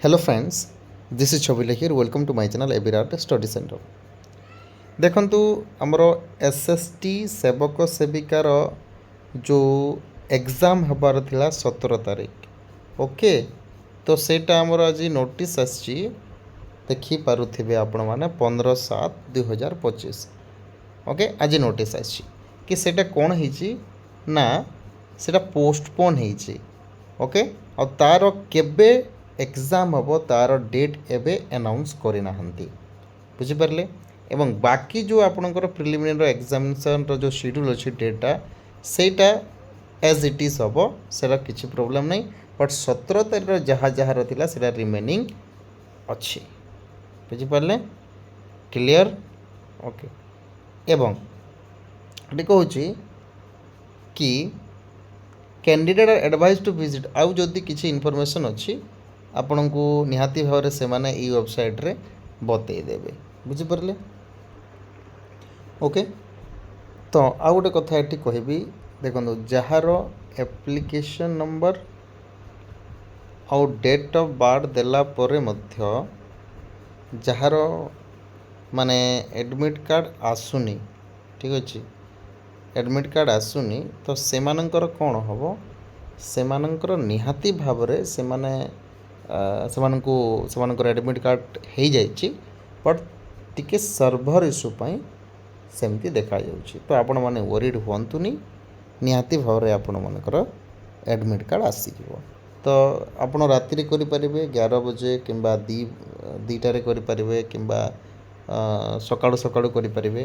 Hello friends, this is Chabila here. Welcome to my channel Ebirat Study Center. ଦେଖନ୍ତୁ ଆମର SST ସେବକ ସେବିକାର ଯେଉଁ exam ହେବାର ଥିଲା 17 ତାରିଖ ଓକେ ତ ସେଇଟା ଆମର ଆଜି ନୋଟିସ୍ ଆସିଛି ଦେଖିପାରୁଥିବେ ଆପଣମାନେ 15/7/2025 ଓକେ ଆଜି ନୋଟିସ୍ ଆସିଛି କି ସେଇଟା କ'ଣ ହେଇଛି ନା ସେଇଟା ପୋଷ୍ଟପୋନ୍ ହେଇଛି ଓକେ ଆଉ ତା'ର କେବେ ଏକ୍ଜାମ୍ ହେବ ତା'ର ଡେଟ୍ ଏବେ ଆନାଉନ୍ସ କରିନାହାନ୍ତି ବୁଝିପାରିଲେ ଏବଂ ବାକି ଯେଉଁ ଆପଣଙ୍କର ପ୍ରିଲିମିନାରୀ ଏକ୍ଜାମିନେସନ୍ର ଯେଉଁ ସିଡ୍ୟୁଲ୍ ଅଛି ଡେଟ୍ଟା ସେଇଟା ଏଜ୍ ଇଟ୍ ଇଜ୍ ହେବ ସେଇଟା କିଛି ପ୍ରୋବ୍ଲେମ୍ ନାହିଁ ବଟ୍ 17 ତାରିଖର ଯାହାର ଥିଲା ସେଇଟା ରିମେନିଂ ଅଛି ବୁଝିପାରିଲେ କ୍ଲିଅର୍ ଓକେ ଏବଂ ଏଠି କହୁଛି କି candidate are advise to visit ଆଉ ଯଦି କିଛି ଇନଫର୍ମେସନ୍ ଅଛି ଆପଣଙ୍କୁ ନିହାତି ଭାବରେ ସେମାନେ ଏଇ ୱେବସାଇଟ୍ରେ ବତେଇଦେବେ ବୁଝିପାରିଲେ ଓକେ ତ ଆଉ ଗୋଟେ କଥା ଏଠି କହିବି ଦେଖନ୍ତୁ ଯାହାର ଆପ୍ଲିକେସନ୍ ନମ୍ବର ଆଉ ଡେଟ୍ ଅଫ୍ ବାର୍ଥ ଦେଲା ପରେ ମଧ୍ୟ ଯାହାର ମାନେ ଆଡ଼ମିଟ୍ କାର୍ଡ଼ ଆସୁନି ଠିକ୍ ଅଛି ଆଡ଼ମିଟ୍ କାର୍ଡ଼ ଆସୁନି ତ ସେମାନଙ୍କର କ'ଣ ହେବ ସେମାନଙ୍କର ନିହାତି ଭାବରେ ସେମାନଙ୍କର ଆଡ଼ମିଟ୍ କାର୍ଡ଼ ହେଇଯାଇଛି ବଟ୍ ଟିକେ ସର୍ଭର ଇସ୍ୟୁ ପାଇଁ ସେମିତି ଦେଖାଯାଉଛି ତ ଆପଣମାନେ ୱରିଡ଼୍ ହୁଅନ୍ତୁନି ନିହାତି ଭାବରେ ଆପଣମାନଙ୍କର ଆଡ଼ମିଟ୍ କାର୍ଡ଼ ଆସିଯିବ ତ ଆପଣ ରାତିରେ କରିପାରିବେ 11 ବଜେ କିମ୍ବା 2ଟାରେ କରିପାରିବେ କିମ୍ବା ସକାଳୁ କରିପାରିବେ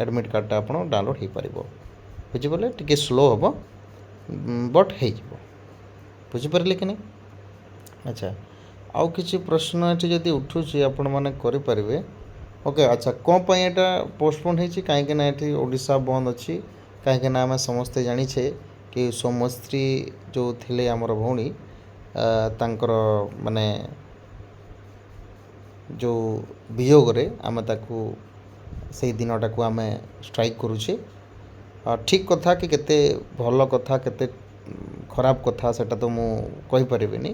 ଆଡ଼ମିଟ୍ କାର୍ଡ଼ଟା ଆପଣ ଡାଉନଲୋଡ଼୍ ହୋଇପାରିବ ବୁଝିପାରିଲେ ଟିକେ ସ୍ଲୋ ହେବ ବଟ୍ ହେଇଯିବ ବୁଝିପାରିଲେ କି ନାହିଁ ଆଚ୍ଛା ଆଉ କିଛି ପ୍ରଶ୍ନ ଏଠି ଯଦି ଉଠୁଛି ଆପଣମାନେ କରିପାରିବେ ଓକେ ଆଚ୍ଛା କ'ଣ ପାଇଁ ଏଇଟା ପୋଷ୍ଟପୋନ୍ ହେଇଛି କାହିଁକିନା ଏଠି ଓଡ଼ିଶା ବନ୍ଦ ଅଛି କାହିଁକିନା ଆମେ ସମସ୍ତେ ଜାଣିଛେ କି ସୌମ୍ୟଶ୍ରୀ ଯେଉଁ ଥିଲେ ଆମର ଭଉଣୀ ତାଙ୍କର ମାନେ ଯେଉଁ ବିୟୋଗରେ ଆମେ ତାକୁ ସେଇ ଦିନଟାକୁ ଆମେ ଷ୍ଟ୍ରାଇକ୍ କରୁଛେ ଠିକ୍ କଥା କି କେତେ ଭଲ କଥା କେତେ ଖରାପ କଥା ସେଇଟା ତ ମୁଁ କହିପାରିବିନି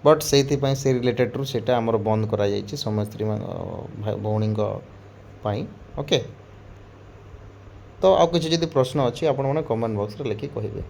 ବଟ୍ ସେଇଥିପାଇଁ ସେ ରିଲେଟେଡ଼୍ରୁ ସେଇଟା ଆମର ବନ୍ଦ କରାଯାଇଛି ସୌମ୍ୟଶ୍ରୀ ଭଉଣୀଙ୍କ ପାଇଁ ଓକେ ତ ଆଉ କିଛି ଯଦି ପ୍ରଶ୍ନ ଅଛି ଆପଣମାନେ କମେଣ୍ଟ ବକ୍ସରେ ଲେଖି କହିବେ